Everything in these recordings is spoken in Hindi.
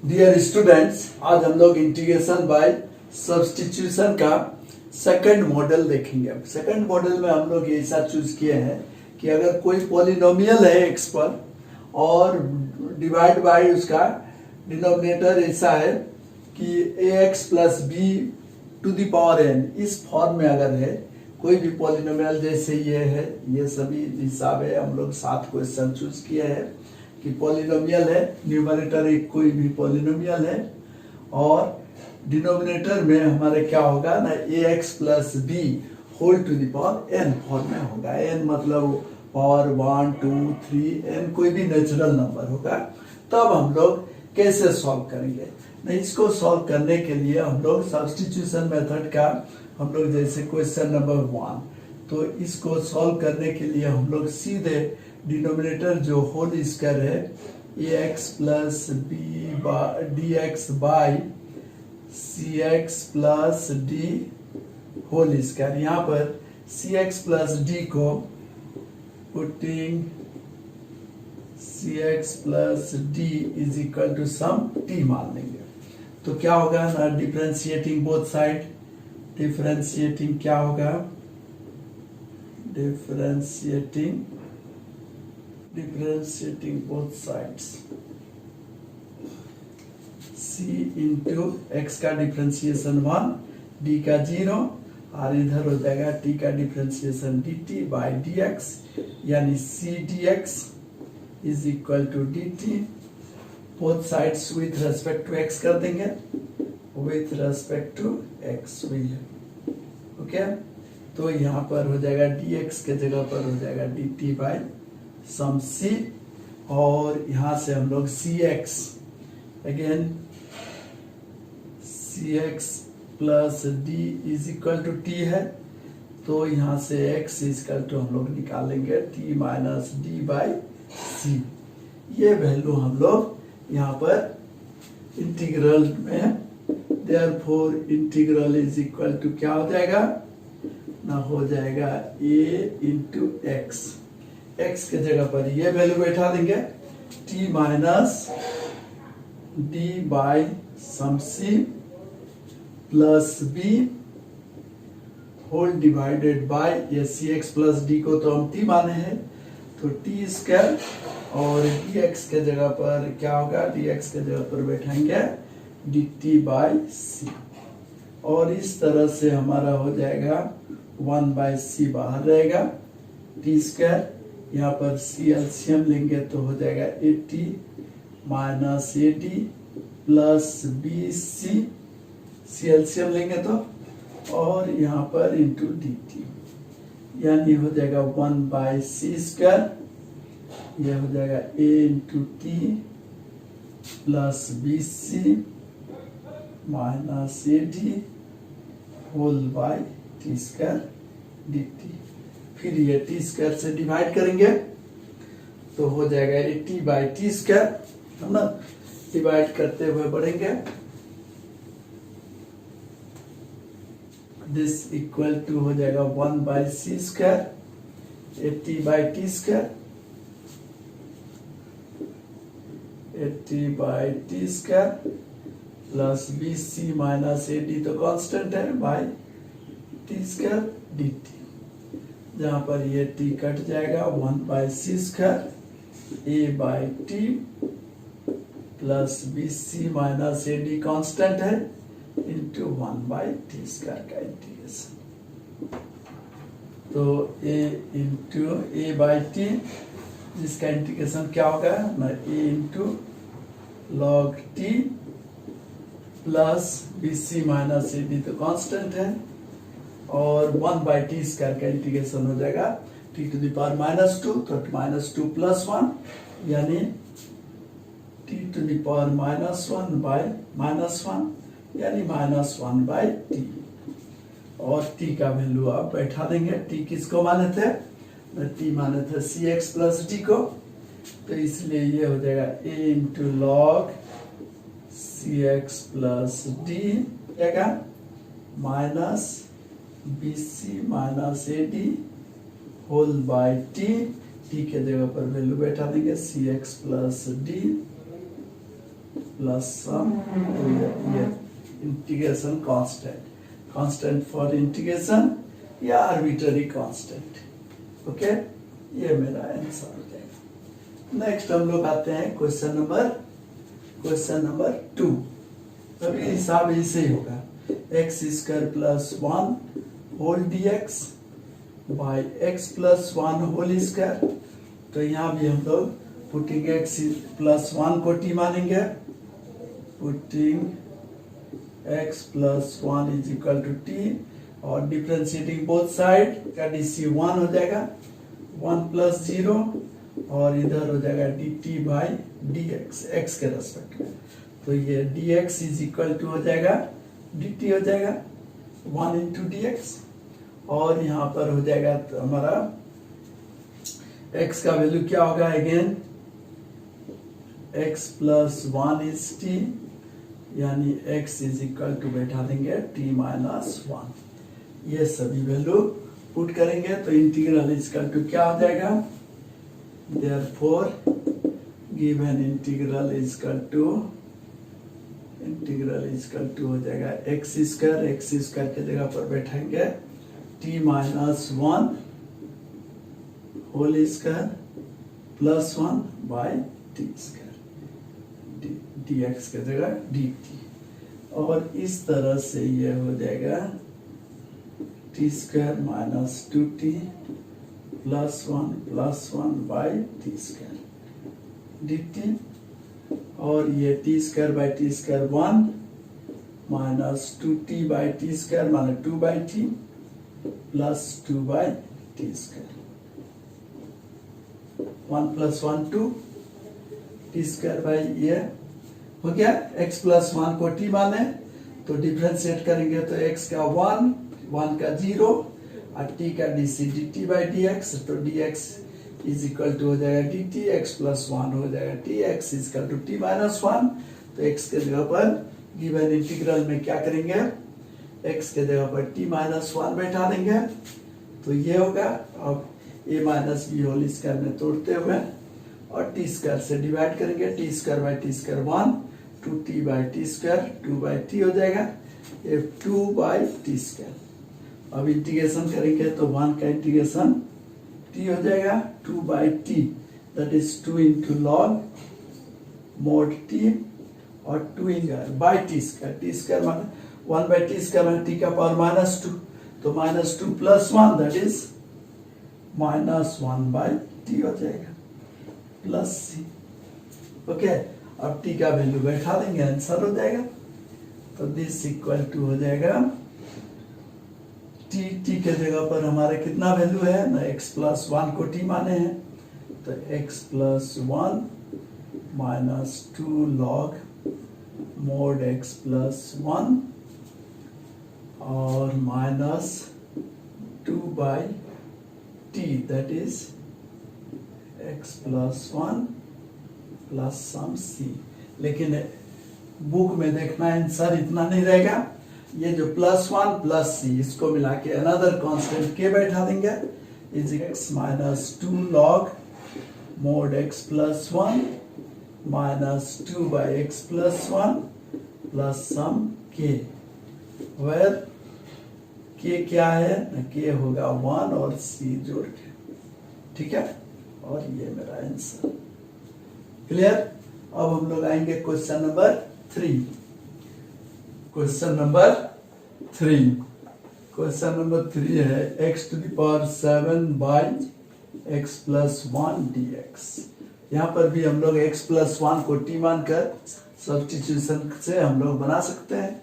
डियर स्टूडेंट्स, आज हम लोग इंटीग्रेशन बाय सब्स्टिट्यूशन का सेकंड मॉडल देखेंगे। सेकंड मॉडल में हम लोग ऐसा चूज किए हैं कि अगर कोई पॉलिनोमियल है एक्स पर और डिवाइड बाय उसका डिनोमिनेटर ऐसा है कि ax plus B to the power n, इस फॉर्म में अगर है कोई भी पॉलिनोमियल, जैसे ये है, ये सभी हिसाब है, हम लोग 7 क्वेश्चन चूज किए हैं कि पॉलिनोमियल है, न्यूमरेटर एक कोई भी पॉलिनोमियल है और डिनोमिनेटर में हमारे क्या होगा ना ax plus B whole to the power n form में होगा। n मतलब पावर 1 2 3 n कोई भी नेचुरल नंबर होगा। तब हम लोग कैसे सॉल्व करेंगे? नहीं, इसको सॉल्व करने के लिए हम लोग सब्स्टिट्यूशन मेथड का हम लोग जैसे क्वेश्चन नंबर 1, तो इसको सॉल्व करने के लिए हम लोग सीधे डिनोमिनेटर जो होल स्क्वायर है ax plus B D X by C X plus D whole square, यहाँ पर सी एक्स प्लस डी को putting C X plus D is equal to some T मान लेंगे। तो क्या होगा ना, डिफरेंशिएटिंग बोथ साइड, डिफरेंशिएटिंग क्या होगा, differentiating both sides, c into x का डिफरेंशिएशन 1, d का 0 और इधर हो जाएगा t का डिफरेंशिएशन dt बाई dx, यानी c dx is equal to dt। Both sides with respect to x कर देंगे, with respect to x will, okay. तो यहाँ पर हो जाएगा dx के जगह पर हो जाएगा dt बाई सम c, और यहाँ से हम लोग cx again cx plus d is equal to t है, तो यहाँ से x इज इक्वल टू हम लोग निकालेंगे t minus D by C. ये वैल्यू हम लोग यहाँ पर इंटीग्रल में, therefore integral is equal to क्या हो जाएगा ना, हो जाएगा a इंटू एक्स, एक्स के जगह पर ये वैल्यू बैठा देंगे t minus D by some c plus b whole divided by ये सी एक्स प्लस डी को तो हम t माने हैं, तो टी स्क्वायर, और dx के जगह पर क्या होगा, dx के जगह पर बैठाएंगे dt बाई सी, और इस तरह से हमारा हो जाएगा 1 बाई सी बाहर रहेगा, टी स्क्वायर, यहाँ पर सी एलसीएम लेंगे तो हो जाएगा 80 माइनस 80 प्लस बी सी, सी एलसीएम लेंगे तो, और यहाँ पर इंटू dt, यानी हो जाएगा 1 बाई सी स्क्वायर, यह हो जाएगा a into T plus B C minus A D whole by T square D T. फिर ये टी स्क्वायर से डिवाइड करेंगे तो हो जाएगा 80 बाई टी स्क्वायर, है ना, डिवाइड करते हुए बढ़ेंगे, दिस इक्वल टू हो जाएगा 1 by C square 80 by T square, 80 by T square plus B C minus A D तो कांस्टेंट है by T square D T, जहां पर ये टी कट जाएगा 1 by C square A by T plus B C minus A D constant है इंटू 1 बाई टी स्क्वायर का इंटीग्रेशन, तो a into A by T, जिसका इंटीग्रेशन क्या होगा ना, a into log T plus B C minus A D तो कांस्टेंट है, और 1 बाई टी स्क्वायर का इंटीग्रेशन हो जाएगा टी टू द पावर -2, तो -2 प्लस 1 यानी T to the power -1 by -1 यानी -1 बाई टी, और टी का वैल्यू आप बैठा देंगे। टी किसको माने थे, टी माने थे सी एक्स प्लस डी को, तो इसलिए ये हो जाएगा a into log C X plus D जाएगा minus B C minus A D whole by T के जगह पर वैल्यू बैठा देंगे C X plus D plus some ये इंटीग्रेशन कांस्टेंट फॉर इंटीग्रेशन या आर्बिट्ररी कांस्टेंट। ओके, ये मेरा आंसर हो जाएगा। नेक्स्ट हम लोग आते हैं क्वेश्चन नंबर 2। अभी हिसाब ऐसे ही होगा, X square plus 1 whole dx by x plus 1 whole square. तो यहाँ भी हम लोग पुटिंग एक्स प्लस 1 को t मानेंगे, putting x plus 1 is equal to t, और डिफ्रेंशिएटिंग बोथ साइड का dc 1 हो जाएगा, 1 प्लस 0, और इधर हो जाएगा dt बाई dx x के रेस्पेक्ट में। तो ये dx इज इक्वल टू हो जाएगा dt हो जाएगा 1 इंटू dx, और यहाँ पर हो जाएगा तो हमारा x का वैल्यू क्या होगा, again x plus 1 is t, यानी x इज इक्वल टू बैठा देंगे t माइनस 1। ये सभी वैल्यू पुट करेंगे तो इंटीग्रल इज इक्वल टू क्या हो जाएगा, therefore given integral is equal to हो जाएगा एक्स स्क्वायर के जगह पर बैठेंगे t minus 1 whole square plus 1 by T square, dx के जगह dt, और इस तरह से ये हो जाएगा T square minus 2t plus 1 by T square dt, और ये T square by T square 1 minus 2t by T square minus 2 by T plus 2 by T square, 1 plus 1 2 T square by ये हो गया। x प्लस 1 को t माने तो डिफ्रेंशिएट करेंगे तो x का 1 का 0 और t का dc dt बाई dx, तो dx इज इक्वल टू हो जाएगा dt, x प्लस 1 हो जाएगा t, x is equal to t minus 1। तो x के जगह पर गिवन इंटीग्रल में क्या करेंगे, x के जगह पर t माइनस 1 बैठा देंगे, तो ये होगा। अब a minus b whole square में तोड़ते हुए और t स्क्वायर से डिवाइड करेंगे, t square by T square 1, 2t by T square 2 by t हो जाएगा, ये 2 बाई टी स्क्वायर। अब इंटीग्रेशन करेंगे तो 1 का इंटीग्रेशन t हो जाएगा 2 by t, that is 2 into log mod t, और 2 बाई टी स्क्वायर माने 1 बाई टी स्क्वायर में t का पावर माइनस 2, तो minus 2 plus 1 that is minus 1 by t हो जाएगा प्लस c। ओके, अब t का वैल्यू बैठा देंगे, आंसर हो जाएगा। तो दिस इक्वल टू हो जाएगा t के जगह पर हमारे कितना वैल्यू है ना, x प्लस 1 को t माने हैं, तो x plus 1 minus 2 log mod x plus 1 और minus 2 by t, that is x plus 1 plus some c। लेकिन बुक में देखना आंसर इतना नहीं रहेगा, ये जो प्लस 1 प्लस c इसको मिला के अनदर कांस्टेंट के बैठा देंगे, is x minus 2 log mod x plus 1 minus 2 by x plus 1 plus some k, where k क्या है ना, k होगा 1 और c जोड़ के, ठीक है। और ये मेरा आंसर क्लियर। अब हम लोग आएंगे क्वेश्चन नंबर 3। क्वेश्चन नंबर 3 है x to the power 7 by x plus 1 dx। यहाँ पर भी हम लोग x प्लस 1 को t मानकर सब्स्टिट्यूशन से हम लोग बना सकते हैं,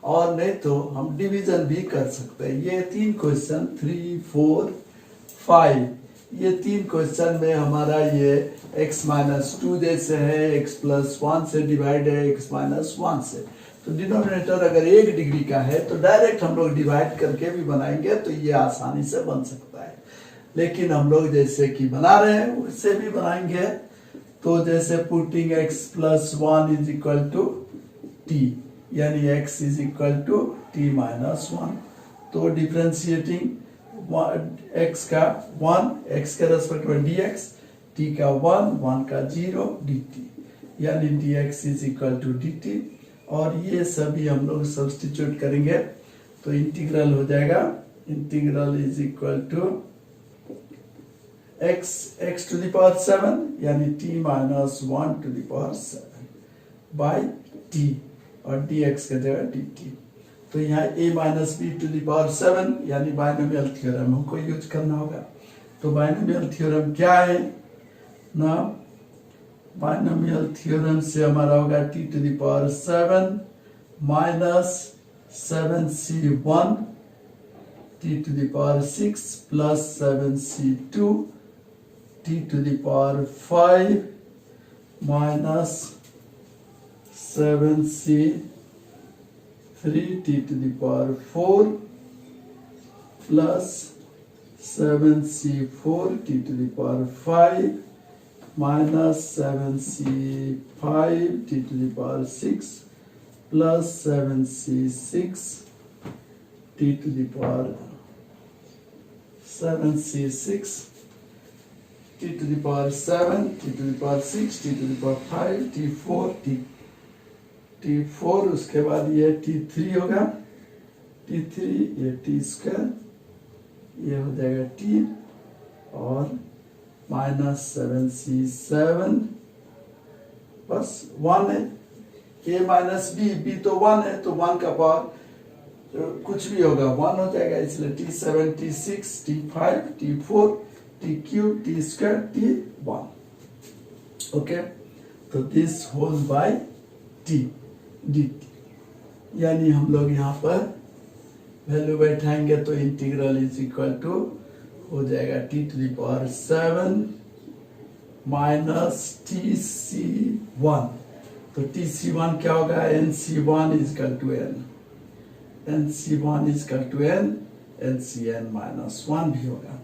और नहीं तो हम डिवीजन भी कर सकते हैं। ये 3 क्वेश्चन 3, 4, 5, ये 3 क्वेश्चन में हमारा ये x माइनस 2 जैसे है, x प्लस 1 से डिवाइड है x माइनस 1 से, तो डिनोमिनेटर अगर 1 डिग्री का है तो डायरेक्ट हम लोग डिवाइड करके भी बनाएंगे तो ये आसानी से बन सकता है। लेकिन हम लोग जैसे कि बना रहे हैं उससे भी बनाएंगे, तो जैसे putting x plus 1 is equal to t, यानी x is equal to t minus 1, तो डिफ्रेंशिएटिंग x का 1 x के रेस्पेक्ट में dx, t का 1 का 0 dt, यानी dx is equal to dt, और ये सभी हम लोग सब्स्टिट्यूट करेंगे तो इंटीग्रल हो जाएगा, integral is equal to x to the power 7 यानी t minus 1 to the power 7 by t, और dx का जगह dt। तो यहाँ a minus b to the power 7 यानी बाइनोमियल थ्योरम हमको यूज करना होगा। तो बाइनोमियल थ्योरम क्या है ना, बाइनोमियल थ्योरम से हमारा होगा t to the power 7 minus 7c1 t to the power 6 plus 7c2 t to the power 5 minus 7c3 t to the power 4 plus 7c4 t to the power 5 minus 7c5 t to the power 6 plus 7c6 t to the power 7c6 t to the power 7 t to the power 6 t to the power 5 t4 उसके बाद ये t3 होगा, t3 ये t स्क्वायर, ये हो जाएगा t, और माइनस 7c7 बस 1 है, a माइनस b तो 1 है, तो 1 का पावर तो कुछ भी होगा 1 हो जाएगा, इसलिए t7 t6 t5 t4 t3 t square t1। Okay, तो this whole by t dt, यानी हम लोग यहाँ पर वैल्यू बैठाएंगे तो इंटीग्रल इज इक्वल टू हो जाएगा t to the power 7 minus tc1, तो tc1 क्या होगा, nc1 is equal to n, nc1 is equal to n, ncn minus 1 भी होगा,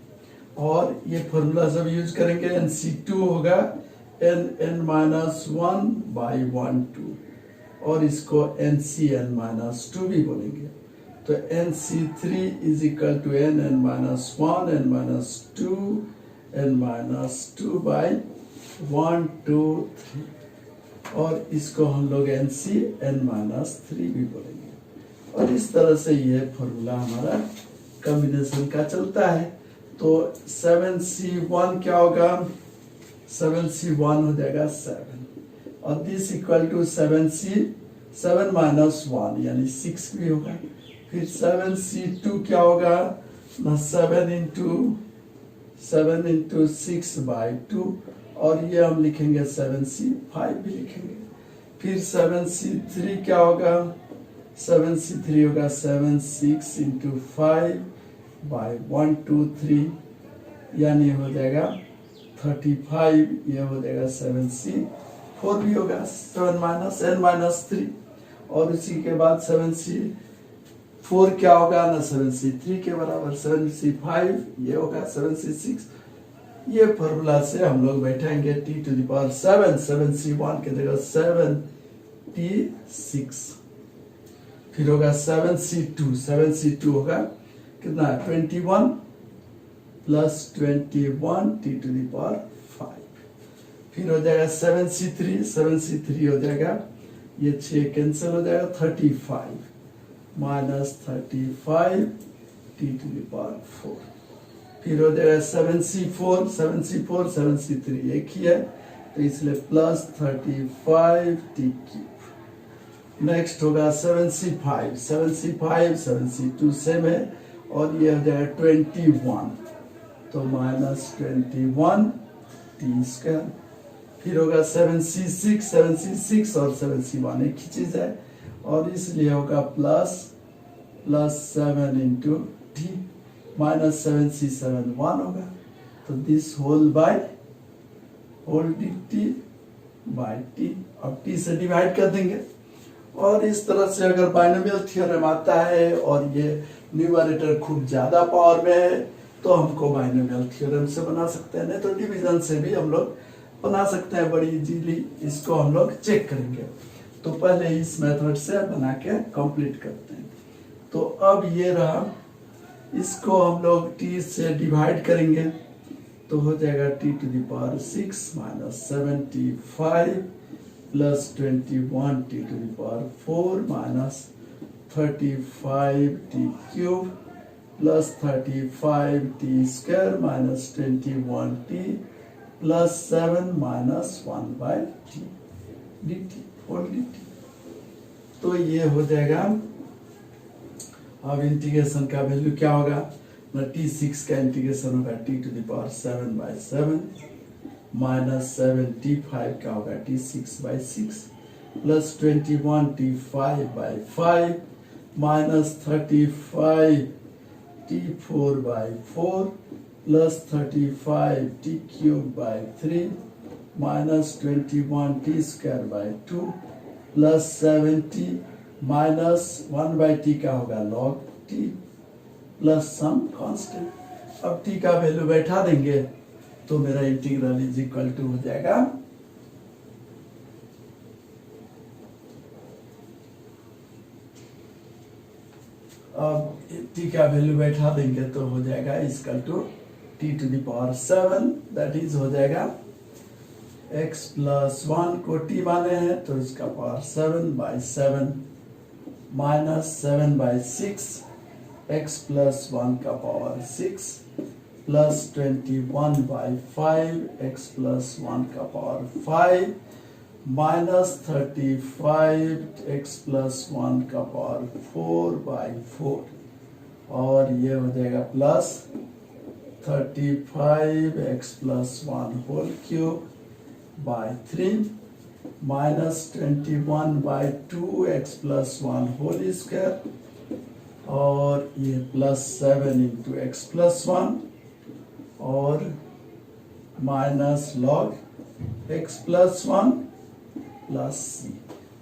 और ये फॉर्मूला सब यूज करेंगे, nc2 होगा n माइनस 1 बाई 1 2, और इसको ncn माइनस 2 भी बोलेंगे, तो nc3 is equal to n minus 1 n minus 2 n minus 2 by 1 2 3, और इसको हम लोग ncn माइनस 3 भी बोलेंगे, और इस तरह से ये फॉर्मूला हमारा कॉम्बिनेशन का चलता है। तो 7c1 क्या होगा, 7c1 हो जाएगा 7, और दिस इक्वल टू 7 माइनस 1 यानी 6 भी होगा, फिर 7c2 क्या होगा, 7 इंटू 6 बाई 2, और ये हम लिखेंगे 7c5 भी लिखेंगे, फिर 7c3 क्या होगा, 7c3 होगा 6 इंटू 5 बाई 1 2 3, यानी हो जाएगा 35, ये हो जाएगा 7c4 भी होगा 7 माइनस n माइनस 3, और उसी के बाद 7c4 क्या होगा ना 7c3 के बराबर, 7c5 ये होगा 7c6, ये फॉर्मूला से हम लोग बैठाएंगे t to the power 7, 7c1 के जगह 7t6, फिर होगा 7c2 होगा कितना 21 plus 21 t to the power 5, फिर हो जाएगा 7c3 हो जाएगा, ये 6 कैंसिल हो जाएगा, 35 minus 35 t to the power 4, फिर हो जाएगा 7c3 एक ही है, तो इसलिए प्लस 35 t क्यूब। नेक्स्ट होगा 7c2 सेम है, और ये हो जाएगा 21, तो माइनस 21 t स्क्वायर, फिर होगा 7c6 और 7c1 एक ही चीज है, और इसलिए होगा plus 7 into t minus 7c7 1 होगा, तो this whole dt by t, अब t से डिवाइड कर देंगे, और इस तरह से अगर बाइनोमियल थ्योरम आता है और ये न्यूमरेटर खूब ज्यादा पावर में है तो हमको बाइनोमियल थ्योरम से बना सकते हैं, नहीं तो डिवीजन से भी हम लोग बना सकते हैं बड़ी इजीली, इसको हम लोग चेक करेंगे। तो पहले इस मेथड से बना के कंप्लीट करते हैं। तो अब ये रहा, इसको हम लोग t से डिवाइड करेंगे तो हो जाएगा t to the power 6 minus 75 plus 21t⁴ minus 35t³ plus 35t² minus 21t plus 7 minus 1/t dt whole dt। तो ये हो जाएगा। अब इंटीग्रेशन का वैल्यू क्या होगा ना, t6 का इंटीग्रेशन होगा t⁴ माइनस 7t5 का होगा t6/6 plus 21t5/5 minus 35t4/4 plus 35t³ minus 21t² plus 70 minus 1/t का होगा log t plus some constant. अब t का वैल्यू बैठा देंगे तो मेरा इंटीग्रल इज इक्वल टू हो जाएगा अब t का वैल्यू बैठा देंगे तो हो जाएगा equal to t⁴ that is हो जाएगा x प्लस 1 को t माने हैं तो इसका पावर 7/7 माइनस 7/6 x प्लस 1 का पावर 6 प्लस 21/5 x प्लस 1 का पावर 5 माइनस 35 x प्लस 1 का पावर 4/4 और ये हो जाएगा plus 35 x plus 1 whole cube by 3 minus 21/2 x plus 1 whole square और ये प्लस 7 into x plus 1 और minus log x plus 1 plus c,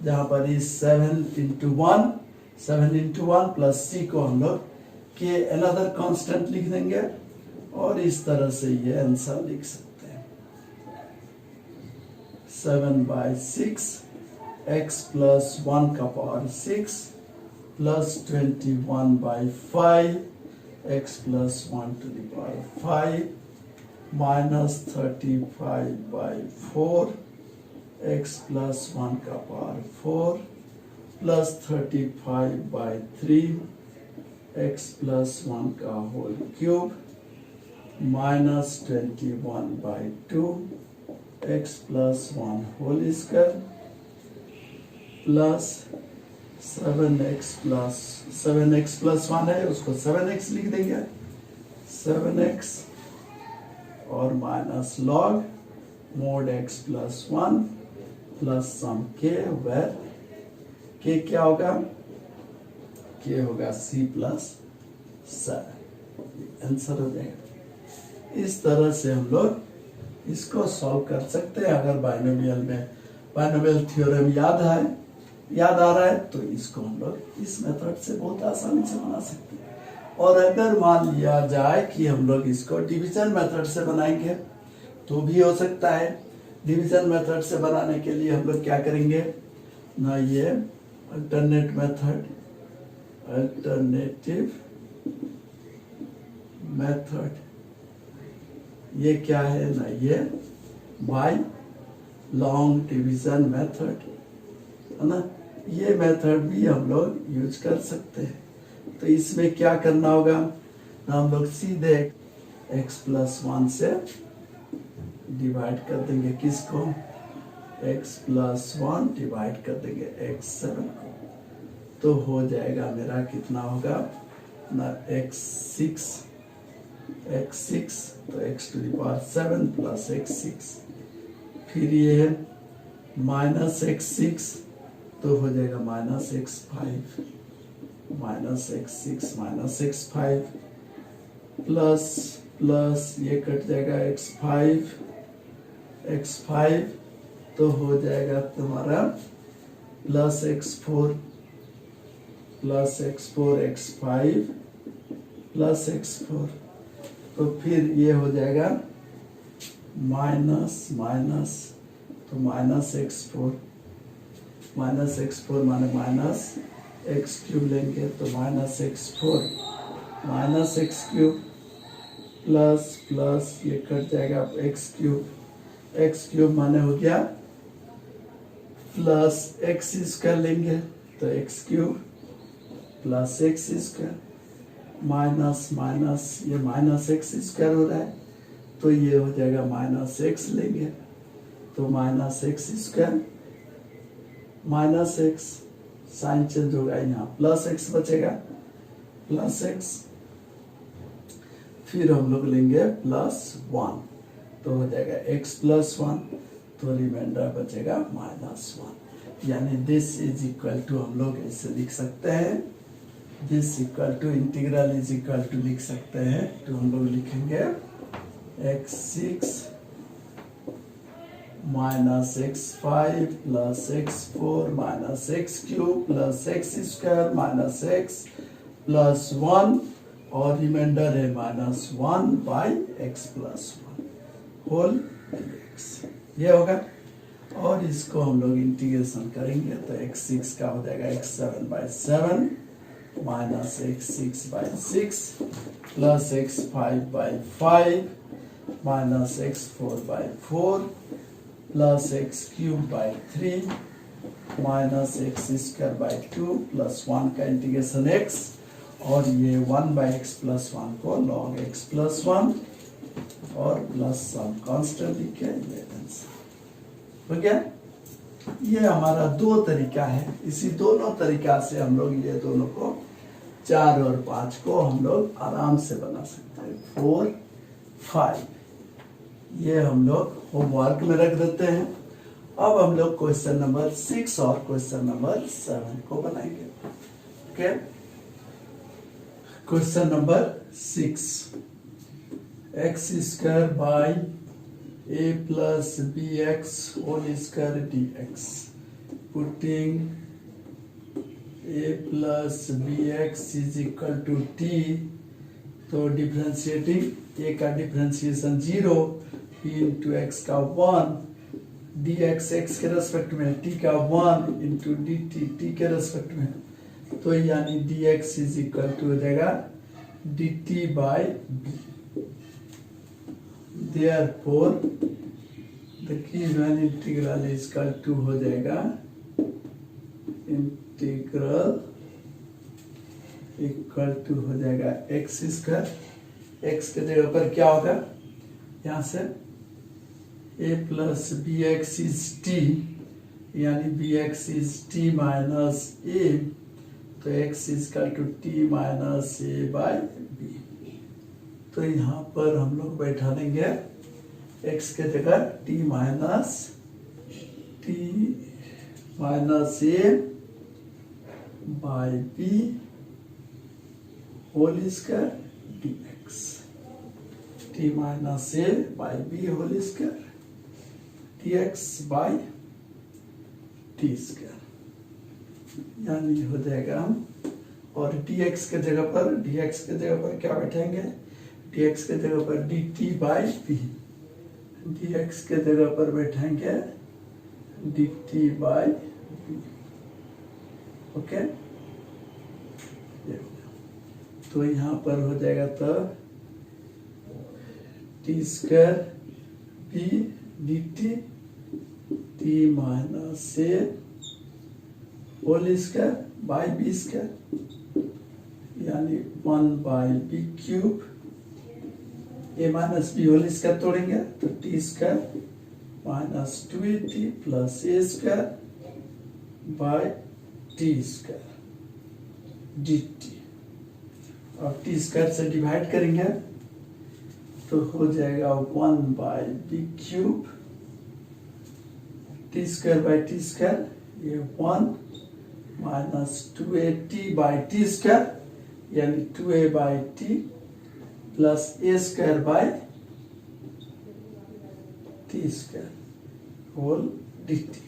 जहाँ पर इस 7 into 1 प्लस c को हम लोग के अनदर कांस्टेंट लिख देंगे और इस तरह से ये आंसर लिख सकते हैं 7/6 x प्लस 1 का power 6 plus 21/5 x plus 1 to the power 5 minus 35/4 x plus 1 का पावर 4 प्लस 35/3 x प्लस 1 का whole cube minus 21/2 x plus 1 whole square plus 7x plus 1 है उसको 7x लिख देंगे 7x और minus log mod x plus 1 plus some k where k क्या होगा k होगा c प्लस 7 आंसर हो जाएगा। इस तरह से हम लोग इसको सॉल्व कर सकते हैं। अगर बाइनोमियल थ्योरम याद आ रहा है तो इसको हम लोग इस मेथड से बहुत आसानी से बना सकते हैं। और अगर मान लिया जाए कि हम लोग इसको डिवीजन मेथड से बनाएंगे तो भी हो सकता है। डिवीजन मेथड से बनाने के लिए हम लोग क्या करेंगे ना, ये अल्टरनेटिव मेथड ये क्या है ना, ये बाय लॉन्ग डिवीजन मेथड है ना, ये मेथड भी हम लोग यूज कर सकते हैं। तो इसमें क्या करना होगा ना, हम लोग सीधे x प्लस 1 से डिवाइड कर देंगे किसको, x प्लस 1 डिवाइड कर देंगे x7 को, तो हो जाएगा मेरा कितना होगा ना x6 तो x to the power 7 plus x6 फिर ये है माइनस x6 तो हो जाएगा माइनस x5 प्लस ये कट जाएगा x5 तो हो जाएगा तुम्हारा plus x4 x5 plus x4 तो फिर ये हो जाएगा माइनस तो माइनस x4 माने माइनस x³ लेंगे तो माइनस x³ प्लस ये कट जाएगा x³ माने हो गया प्लस एक्स स्क्वायर लेंगे तो x cube plus x square minus minus ये माइनस एक्स स्क्वायर हो रहा है तो ये हो जाएगा माइनस एक्स लेंगे तो minus x square minus x sign change होगा यहाँ प्लस एक्स बचेगा प्लस एक्स फिर हम लोग लेंगे प्लस वन तो हो जाएगा एक्स प्लस वन तो रिमाइंडर बचेगा माइनस वन यानी दिस इज इक्वल टू हम लोग ऐसे लिख सकते हैं this equal to integral is equal to लिख सकते हैं तो हम लोग लिखेंगे x6 minus x5 plus x4 minus x cube plus x square minus x plus one और रिमाइंडर है minus one by x plus one whole x ये होगा और इसको हम लोग इंटीग्रेशन करेंगे तो x6 का हो जाएगा x7 by 7 minus x6 by 6 plus x5 by 5 minus x4 by 4 plus x cube by 3 minus x square by 2 plus 1 का इंटीग्रेशन x और ये 1 बाई एक्स प्लस वन को लॉग एक्स प्लस वन और प्लस सम कांस्टेंट लिख के ये आंसर हो गया ये हमारा दो तरीका है इसी दोनों तरीका से हम लोग ये दोनों को 4 और 5 को हम लोग आराम से बना सकते हैं 4 5 ये हम लोग होमवर्क में रख देते हैं अब हम लोग क्वेश्चन नंबर 6 और क्वेश्चन नंबर 7 को बनाएंगे okay question number 6 x square by a plus bx whole square dx putting a plus bx is equal to t तो डिफरेंशिएटिंग a का डिफरेंशिएशन 0 p इंटू एक्स का 1 dx x के रेस्पेक्ट में t का 1 इंटू dt t के रेस्पेक्ट में तो यानी dx इज इक्वल टू हो जाएगा dt by b therefore the given integral is equal to हो जाएगा इंटीग्रल इक्वल टू हो जाएगा एक्स स्क्वायर एक्स के जगह पर क्या होगा यहाँ से a plus B X is T यानी B X is T minus A तो x is equal to T minus A by B तो यहाँ पर हम लोग बैठा देंगे x के जगह t minus A by b whole square dx t minus A by b whole square dx by T square यानी हो जाएगा और dx के जगह पर क्या बैठेंगे dx के जगह पर dt बाई b dx के जगह पर बैठेंगे dt बाई b ओके तो यहाँ पर हो जाएगा तब t square b dt t minus a whole square by b square यानी 1 by b cube a minus b whole square तोड़ेंगे तो t square minus 2t plus a square by T square dt और टी स्क्वायर से डिवाइड करेंगे तो हो जाएगा 1 by b cube t square by T square ये 1 minus 2at by T square यानी 2a by T plus a square by T square whole dt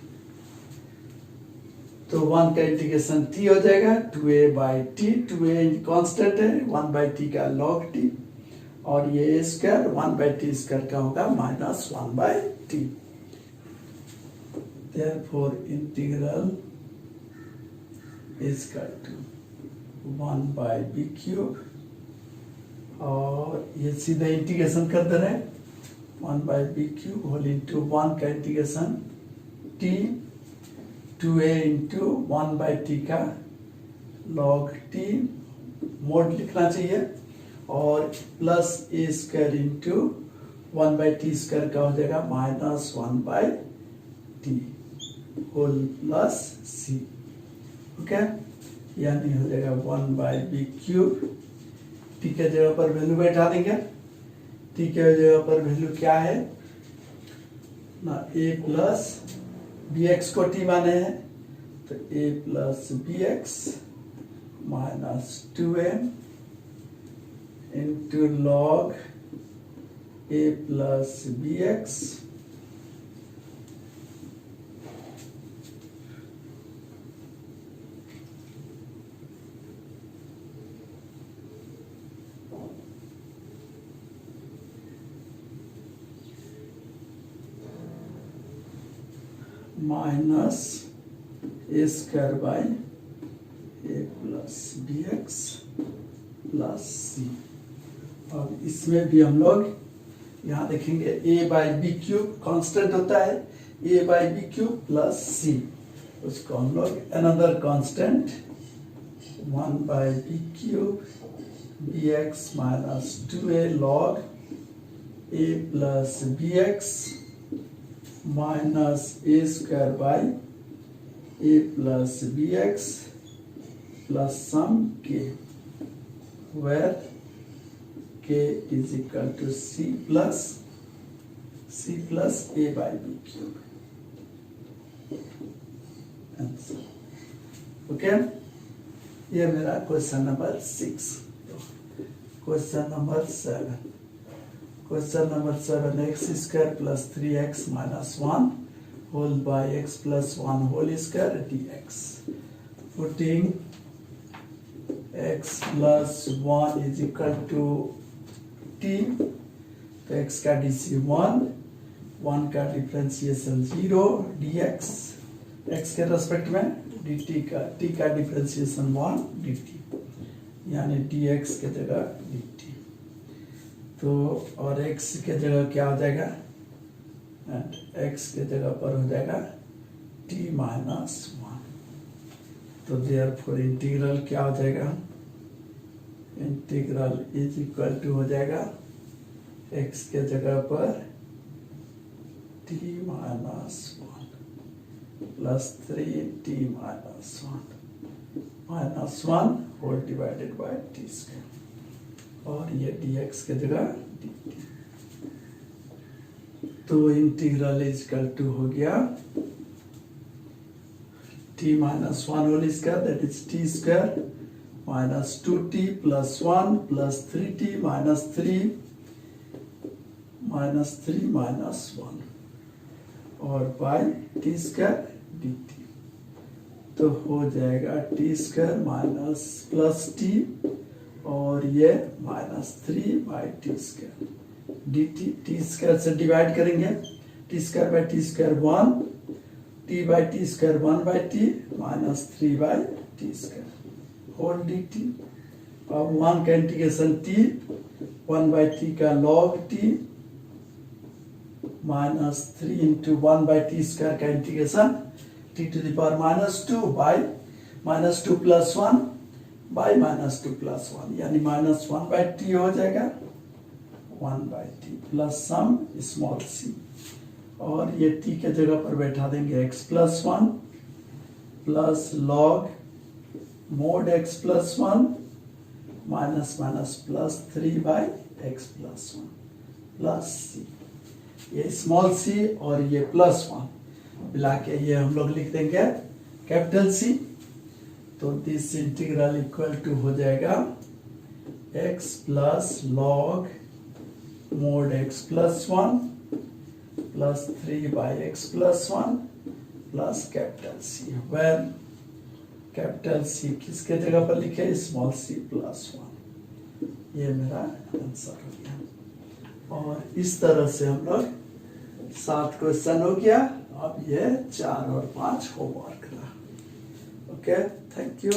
तो 1 का इंटीग्रेशन t हो जाएगा 2a by T 2a constant है 1 बाई टी का log t और ये a square 1 by T square का होगा minus 1 by T therefore integral is equal to 1 by b cube और ये सीधा इंटीग्रेशन कर दे रहे हैं 1 by b cube whole into 1 का integration t 2a into 1/t का log t मोड लिखना चाहिए, और plus a square into 1/t square का हो जाएगा -1/t whole plus c। Okay, यानी हो जाएगा 1/b³ t के जगह पर वैल्यू बैठा देंगे। t के जगह पर वैल्यू क्या है ना, a प्लस bx को t माने हैं, तो a plus bx minus 2m into log a plus bx minus A square by A plus B X plus C. और इसमें भी हम लोग यहाँ देखेंगे a/b³ कांस्टेंट होता है, a/b³ प्लस c, उसको हम लोग another constant 1/b³ bx minus 2a log a plus bx minus A square by A plus bx plus some k, where k is equal to c plus a/b³। Answer okay. ये मेरा question number 6। Question number 7, question number 7, x square plus 3x minus 1 whole by x plus 1 whole square dx। Putting x plus 1 is equal to t, तो x का dc 1 का डिफरेंशिएशन 0 dx, x के रेस्पेक्ट में dt का t का डिफरेंशिएशन 1 dt, यानी dx के जगह dt। तो और x के जगह क्या हो जाएगा, एंड x के जगह पर हो जाएगा t माइनस 1। तो देयरफॉर इंटीग्रल क्या हो जाएगा, इंटीग्रल इज इक्वल टू हो जाएगा x के जगह पर t minus 1 plus 3t minus 1 whole divided by t square, और ये dx के जगह dt। तो इंटीग्रल इज इक्वल टू हो गया t minus 1 whole square, that is t square minus 2t plus 1 plus 3t minus 3 minus 1 और बाई टी स्क्वायर dt। तो हो जाएगा t square minus plus t, और ये minus 3 by T square dt। T square से डिवाइड करेंगे, t square by T square 1, t by T square 1/t minus 3 by T square whole dt। अब 1 का इंटीग्रेशन t, 1/t का log t minus 3 into 1/t square का integration t to the power -2 by -2 plus 1 by -2 plus 1, यानी -1/t हो जाएगा 1/t plus some small c, और ये t के जगह पर बैठा देंगे x plus 1 plus log mod x plus 1 minus plus 3 by x plus 1 plus c। ये स्मॉल c और ये प्लस 1 मिला के ये हम लोग लिख देंगे कैपिटल C। तो दिस इंटीग्रल इक्वल टू हो जाएगा x plus log mod x plus 1 plus 3 by x plus 1 plus capital C, where capital C किसके जगह पर लिखे, स्मॉल c प्लस 1। ये मेरा आंसर हो गया। और इस तरह से हम लोग 7 क्वेश्चन हो गया। अब ये 4 और 5 होमवर्क रहा। Okay, thank you.